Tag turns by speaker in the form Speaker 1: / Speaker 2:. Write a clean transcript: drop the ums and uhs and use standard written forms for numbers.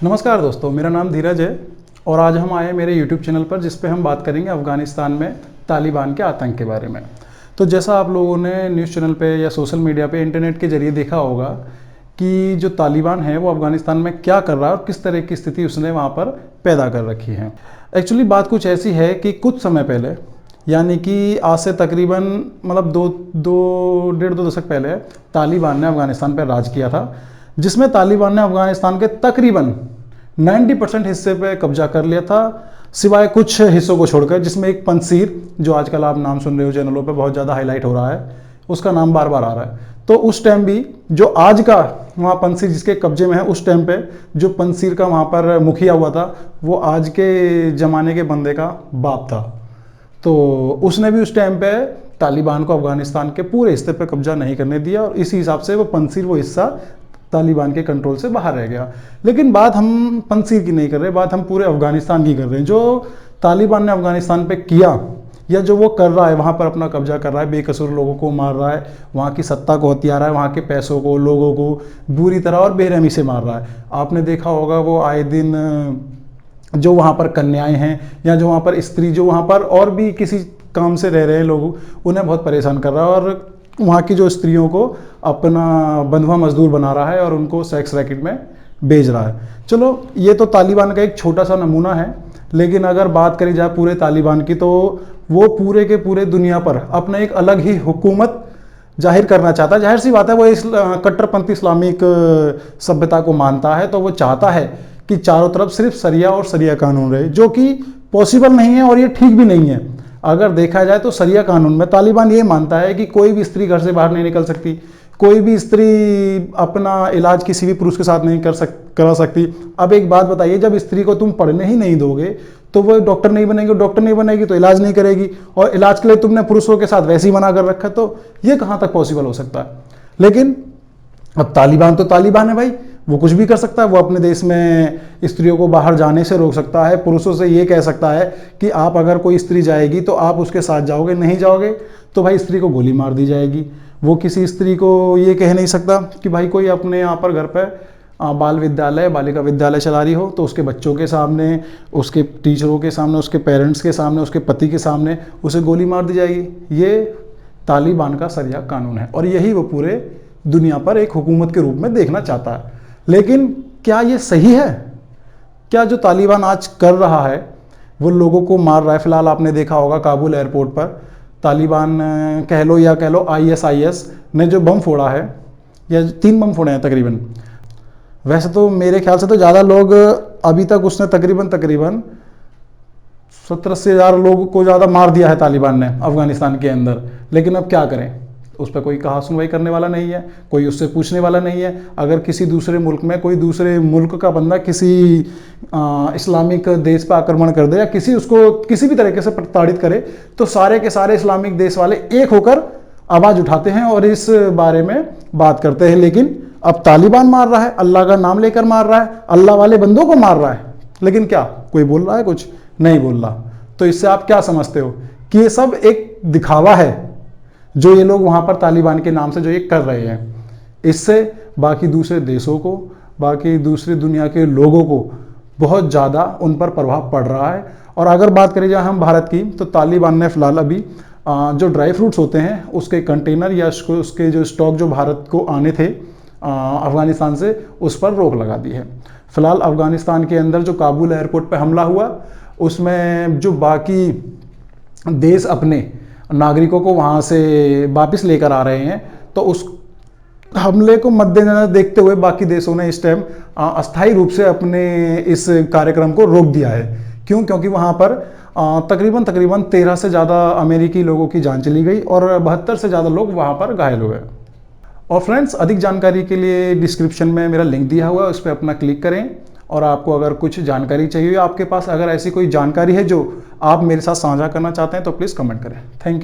Speaker 1: नमस्कार दोस्तों, मेरा नाम धीरज है और आज हम आए हैं मेरे YouTube चैनल पर जिस पे हम बात करेंगे अफ़गानिस्तान में तालिबान के आतंक के बारे में। तो जैसा आप लोगों ने न्यूज़ चैनल पे या सोशल मीडिया पे इंटरनेट के ज़रिए देखा होगा कि जो तालिबान है वो अफ़गानिस्तान में क्या कर रहा है और किस तरह की स्थिति उसने वहाँ पर पैदा कर रखी है। एक्चुअली बात कुछ ऐसी है कि कुछ समय पहले, यानी कि आज से तकरीबन डेढ़ दो दशक पहले तालिबान ने अफ़गानिस्तान पर राज किया था, जिसमें तालिबान ने अफ़गानिस्तान के तकरीबन 90% हिस्से पे कब्जा कर लिया था, सिवाय कुछ हिस्सों को छोड़कर, जिसमें एक पंजशीर, जो आजकल आप नाम सुन रहे हो चैनलों पे बहुत ज़्यादा हाईलाइट हो रहा है, उसका नाम बार बार आ रहा है। तो उस टाइम भी जो आज का वहाँ पंजशीर जिसके कब्जे में है, उस टाइम पे जो पंजशीर का वहाँ पर मुखिया हुआ था वो आज के ज़माने के बंदे का बाप था। तो उसने भी उस टाइम पे तालिबान को अफ़गानिस्तान के पूरे हिस्से पे कब्जा नहीं करने दिया और इसी हिसाब से वो पंजशीर, वो हिस्सा तालिबान के कंट्रोल से बाहर रह गया। लेकिन बात हम पंजशीर की नहीं कर रहे, बात हम पूरे अफ़गानिस्तान की कर रहे हैं। जो तालिबान ने अफ़गानिस्तान पे किया या जो वो कर रहा है, वहाँ पर अपना कब्जा कर रहा है, बेकसूर लोगों को मार रहा है, वहाँ की सत्ता को हथिया रहा है, वहाँ के पैसों को, लोगों को बुरी तरह और बेरहमी से मार रहा है। आपने देखा होगा वो आए दिन जो वहाँ पर कन्याएं हैं या जो वहाँ पर स्त्री, जो वहाँ पर और भी किसी काम से रह रहे हैं लोग, उन्हें बहुत परेशान कर रहा है और वहाँ की जो स्त्रियों को अपना बंधुआ मजदूर बना रहा है और उनको सेक्स रैकेट में भेज रहा है। चलो, ये तो तालिबान का एक छोटा सा नमूना है, लेकिन अगर बात करी जाए पूरे तालिबान की तो वो पूरे के पूरे दुनिया पर अपना एक अलग ही हुकूमत जाहिर करना चाहता है। जाहिर सी बात है, वो इस कट्टरपंथी इस्लामिक सभ्यता को मानता है, तो वो चाहता है कि चारों तरफ सिर्फ शरिया और शरिया कानून रहे, जो कि पॉसिबल नहीं है और ये ठीक भी नहीं है। अगर देखा जाए तो शरिया कानून में तालिबान ये मानता है कि कोई भी स्त्री घर से बाहर नहीं निकल सकती, कोई भी स्त्री अपना इलाज किसी भी पुरुष के साथ नहीं करा सकती। अब एक बात बताइए, जब स्त्री को तुम पढ़ने ही नहीं दोगे तो वो डॉक्टर नहीं बनेगी, डॉक्टर नहीं बनेगी तो इलाज नहीं करेगी, और इलाज के लिए तुमने पुरुषों के साथ वैसे ही मना कर रखा है, तो ये कहाँ तक पॉसिबल हो सकता है। लेकिन अब तालिबान तो तालिबान है भाई, वो कुछ भी कर सकता है। वो अपने देश में स्त्रियों को बाहर जाने से रोक सकता है, पुरुषों से ये कह सकता है कि आप अगर कोई स्त्री जाएगी तो आप उसके साथ जाओगे, नहीं जाओगे तो भाई स्त्री को गोली मार दी जाएगी। वो किसी स्त्री को ये कह नहीं सकता कि भाई कोई अपने यहाँ पर घर पर बाल विद्यालय, बालिका विद्यालय चला रही हो तो उसके बच्चों के सामने, उसके टीचरों के सामने, उसके पेरेंट्स के सामने, उसके पति के सामने उसे गोली मार दी जाएगी। ये तालिबान का शरिया कानून है और यही वो पूरे दुनिया पर एक हुकूमत के रूप में देखना चाहता है। लेकिन क्या ये सही है? क्या जो तालिबान आज कर रहा है वो लोगों को मार रहा है? फिलहाल आपने देखा होगा काबुल एयरपोर्ट पर तालिबान कह लो या कह लो ISIS ने जो बम फोड़ा है, या 3 बम फोड़े हैं तकरीबन। वैसे तो मेरे ख्याल से तो ज़्यादा लोग अभी तक उसने तकरीबन 70-80 हज़ार लोगों को ज़्यादा मार दिया है तालिबान ने अफ़गानिस्तान के अंदर। लेकिन अब क्या करें, उस पर कोई कहा सुनवाई करने वाला नहीं है, कोई उससे पूछने वाला नहीं है। अगर किसी दूसरे मुल्क में कोई दूसरे मुल्क का बंदा किसी इस्लामिक देश पर आक्रमण कर दे या उसको किसी भी तरीके से प्रताड़ित करे, तो सारे के सारे इस्लामिक देश वाले एक होकर आवाज़ उठाते हैं और इस बारे में बात करते हैं। लेकिन अब तालिबान मार रहा है, अल्लाह का नाम लेकर मार रहा है, अल्लाह वाले बंदों को मार रहा है, लेकिन क्या कोई बोल रहा है? कुछ नहीं बोल रहा। तो इससे आप क्या समझते हो कि ये सब एक दिखावा है जो ये लोग वहाँ पर तालिबान के नाम से जो ये कर रहे हैं। इससे बाकी दूसरे देशों को, बाकी दूसरी दुनिया के लोगों को बहुत ज़्यादा उन पर प्रभाव पड़ रहा है। और अगर बात करें जाए हम भारत की, तो तालिबान ने फिलहाल अभी जो ड्राई फ्रूट्स होते हैं उसके कंटेनर या उसके जो स्टॉक जो भारत को आने थे अफ़गानिस्तान से, उस पर रोक लगा दी है। फिलहाल अफ़गानिस्तान के अंदर जो काबुल एयरपोर्ट पर हमला हुआ, उसमें जो बाकी देश अपने नागरिकों को वहाँ से वापस लेकर आ रहे हैं, तो उस हमले को मद्देनजर देखते हुए बाकी देशों ने इस टाइम अस्थायी रूप से अपने इस कार्यक्रम को रोक दिया है। क्यों? क्योंकि वहाँ पर तकरीबन 13 से ज़्यादा अमेरिकी लोगों की जान चली गई और 72 से ज़्यादा लोग वहाँ पर घायल हुए। और फ्रेंड्स, अधिक जानकारी के लिए डिस्क्रिप्शन में मेरा लिंक दिया हुआ है, उस पर अपना क्लिक करें। और आपको अगर कुछ जानकारी चाहिए, आपके पास अगर ऐसी कोई जानकारी है जो आप मेरे साथ साझा करना चाहते हैं, तो प्लीज़ कमेंट करें। Thank you.